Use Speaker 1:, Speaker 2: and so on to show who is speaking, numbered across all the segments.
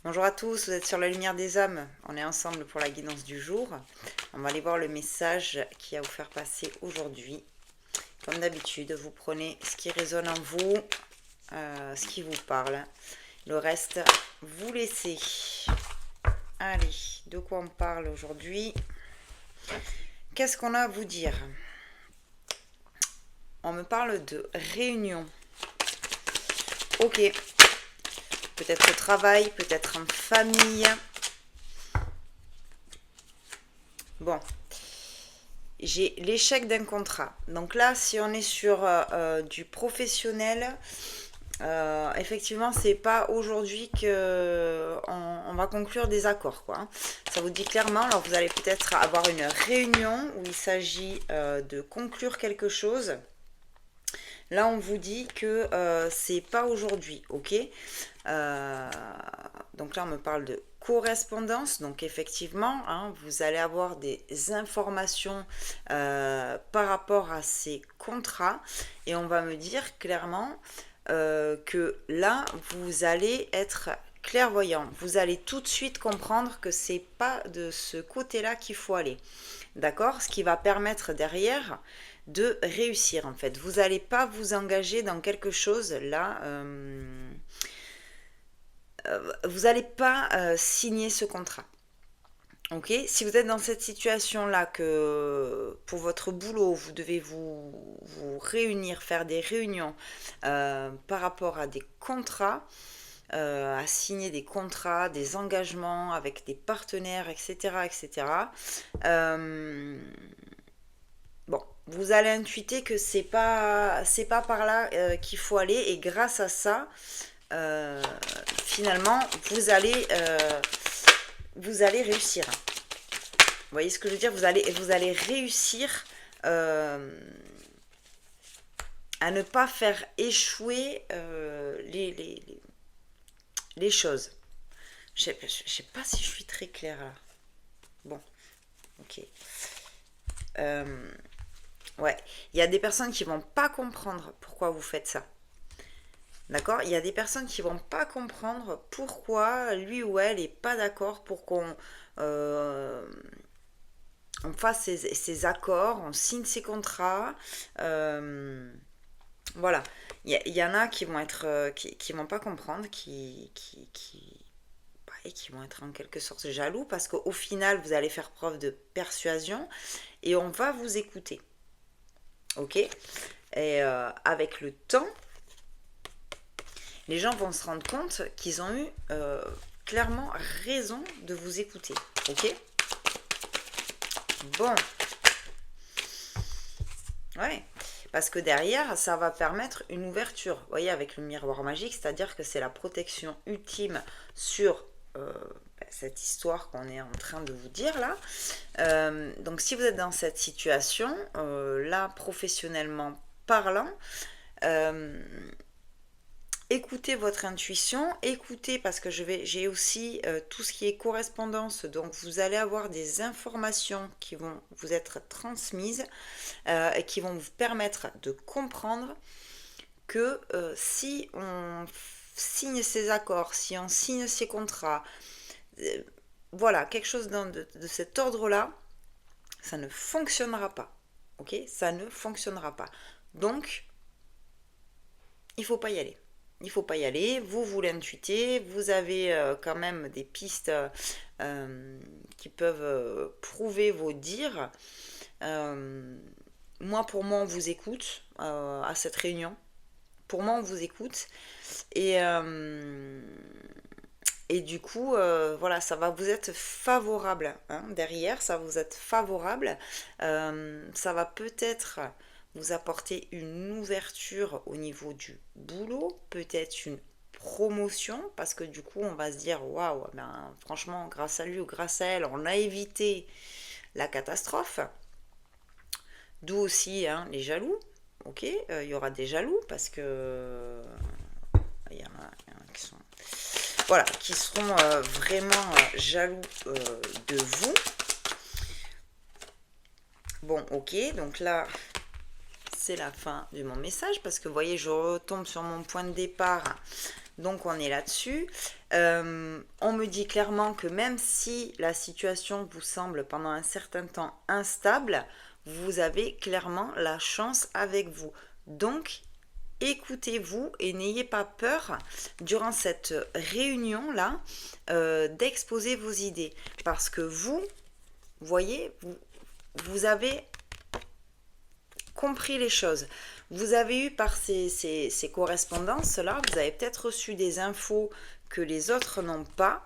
Speaker 1: Bonjour à tous, vous êtes sur la lumière des âmes. On est ensemble pour la guidance du jour. On va aller voir le message qui va vous faire passer aujourd'hui. Comme d'habitude, vous prenez ce qui résonne en vous, ce qui vous parle. Le reste, vous laissez. Allez, de quoi on parle aujourd'hui? Qu'est-ce qu'on a à vous dire? On me parle de réunion. Ok, peut-être au travail, peut-être en famille. Bon, j'ai l'échec d'un contrat. Donc là, si on est sur du professionnel, effectivement, c'est pas aujourd'hui que on va conclure des accords, quoi. Ça vous dit clairement. Alors, vous allez peut-être avoir une réunion où il s'agit de conclure quelque chose. Là, on vous dit que c'est pas aujourd'hui, ok. Donc là, on me parle de correspondance. Donc effectivement, hein, vous allez avoir des informations par rapport à ces contrats. Et on va me dire clairement que là, vous allez être clairvoyant. Vous allez tout de suite comprendre que c'est pas de ce côté-là qu'il faut aller. D'accord? Ce qui va permettre derrière de réussir en fait. Vous n'allez pas vous engager dans quelque chose là. Vous n'allez pas signer ce contrat. Ok, si vous êtes dans cette situation-là, que pour votre boulot, vous devez vous réunir, faire des réunions par rapport à des contrats, à signer des contrats, des engagements avec des partenaires, etc. etc. Bon, vous allez intuiter que c'est pas par là qu'il faut aller, et grâce à ça, euh, finalement, vous allez réussir. Vous voyez ce que je veux dire? Vous allez réussir à ne pas faire échouer les choses. Je sais pas si je suis très claire là. Bon, ok. Ouais, il y a des personnes qui vont pas comprendre pourquoi vous faites ça. D'accord? Il y a des personnes qui vont pas comprendre pourquoi lui ou elle est pas d'accord pour qu'on on fasse ces accords, on signe ces contrats. Voilà. Il y en a qui vont être qui vont pas comprendre, qui vont être en quelque sorte jaloux parce qu'au final, vous allez faire preuve de persuasion et on va vous écouter. Ok? Et avec le temps, les gens vont se rendre compte qu'ils ont eu clairement raison de vous écouter. Ok? Bon. Ouais. Parce que derrière, ça va permettre une ouverture. Vous voyez, avec le miroir magique, c'est-à-dire que c'est la protection ultime sur cette histoire qu'on est en train de vous dire là. Donc si vous êtes dans cette situation, là, professionnellement parlant, écoutez votre intuition, écoutez parce que j'ai aussi tout ce qui est correspondance, donc vous allez avoir des informations qui vont vous être transmises et qui vont vous permettre de comprendre que si on signe ces accords, si on signe ces contrats, voilà, quelque chose de cet ordre-là, ça ne fonctionnera pas. Ok? Ça ne fonctionnera pas. Donc, il ne faut pas y aller. Il ne faut pas y aller, vous l'intuitez, vous avez quand même des pistes qui peuvent prouver vos dires. Pour moi, on vous écoute à cette réunion. Pour moi, on vous écoute. Et du coup, voilà, ça va vous être favorable. Hein, derrière, ça va vous être favorable. Ça va peut-être vous apporter une ouverture au niveau du boulot, peut-être une promotion, parce que du coup, on va se dire, waouh, ben, franchement, grâce à lui ou grâce à elle, on a évité la catastrophe. D'où aussi hein, les jaloux. Ok, il y aura des jaloux parce que il y en a qui sont voilà, qui seront vraiment jaloux de vous. Bon, ok, donc là, c'est la fin de mon message parce que vous voyez, je retombe sur mon point de départ Donc on est là-dessus. On me dit clairement que même si la situation vous semble pendant un certain temps instable, vous avez clairement la chance avec vous. Donc écoutez-vous et n'ayez pas peur durant cette réunion-là d'exposer vos idées. Parce que vous voyez, vous avez compris les choses. Vous avez eu par ces correspondances-là, vous avez peut-être reçu des infos que les autres n'ont pas.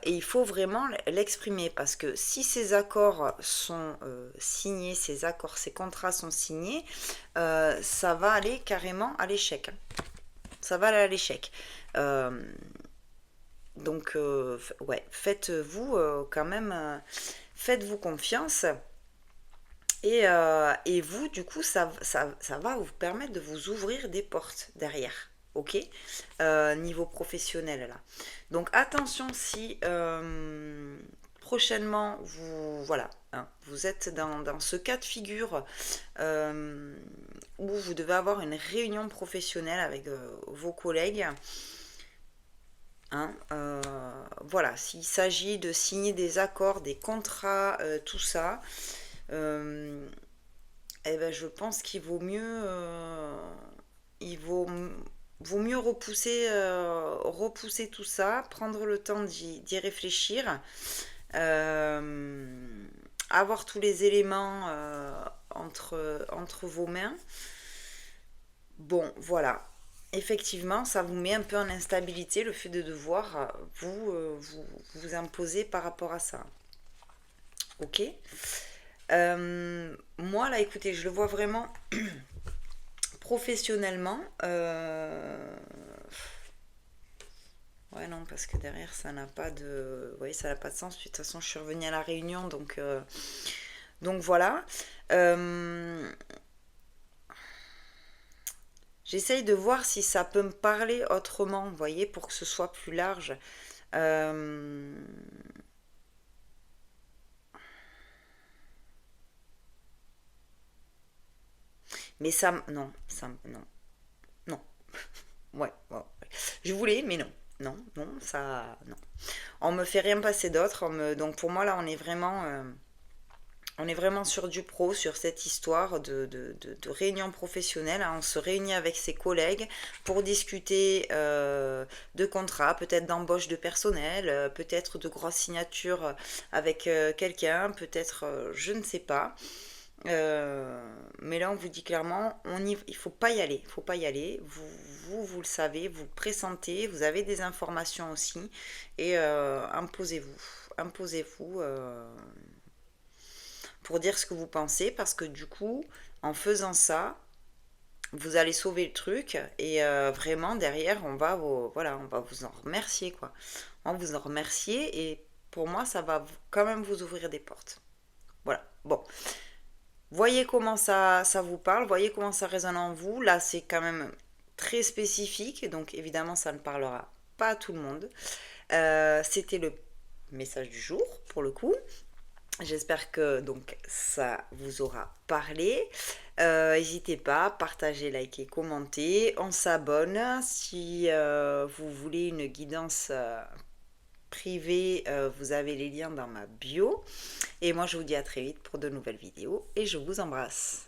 Speaker 1: Et il faut vraiment l'exprimer parce que si ces accords sont signés, ces contrats sont signés, ça va aller carrément à l'échec. Ça va aller à l'échec. Donc, ouais, faites-vous quand même, faites-vous confiance. Et vous, du coup, ça va vous permettre de vous ouvrir des portes derrière. Ok. Niveau professionnel, là. Donc, attention si prochainement, voilà, hein, vous êtes dans ce cas de figure où vous devez avoir une réunion professionnelle avec vos collègues. Hein, voilà, s'il s'agit de signer des accords, des contrats, tout ça, euh, eh ben, je pense qu'il vaut mieux, il vaut mieux repousser tout ça, prendre le temps d'y réfléchir, euh, avoir tous les éléments entre vos mains. Bon, voilà. Effectivement, ça vous met un peu en instabilité le fait de devoir vous imposer par rapport à ça. Ok. Moi, là, écoutez, je le vois vraiment professionnellement. Ouais, non, parce que derrière, ça n'a pas de... Oui, ça n'a pas de sens. Puis, de toute façon, je suis revenue à la réunion, donc voilà. Euh, J'essaye de voir si ça peut me parler autrement, vous voyez, pour que ce soit plus large. Euh, Mais non, non, non. Ouais, ouais, ouais. Je voulais, mais non. Non, non, ça, non. On me fait rien passer d'autre. Donc pour moi, là, on est vraiment sur du pro, sur cette histoire de réunion professionnelle, hein. On se réunit avec ses collègues pour discuter de contrats, peut-être d'embauche de personnel, peut-être de grosses signatures avec quelqu'un, peut-être, je ne sais pas. Mais là, on vous dit clairement, il faut pas y aller. Il faut pas y aller. Vous le savez, vous le pressentez, vous avez des informations aussi. Et imposez-vous. Imposez-vous pour dire ce que vous pensez, parce que du coup, en faisant ça, vous allez sauver le truc. Et vraiment, derrière, voilà, on va vous en remercier, quoi. On va vous en remercier. Et pour moi, ça va quand même vous ouvrir des portes. Voilà. Bon. Voyez comment ça vous parle, voyez comment ça résonne en vous. Là, c'est quand même très spécifique, donc évidemment, ça ne parlera pas à tout le monde. C'était le message du jour, pour le coup. J'espère que donc ça vous aura parlé. N'hésitez pas, partagez, likez, commentez. On s'abonne. Si vous voulez une guidance privée, vous avez les liens dans ma bio. Et moi, je vous dis à très vite pour de nouvelles vidéos et je vous embrasse.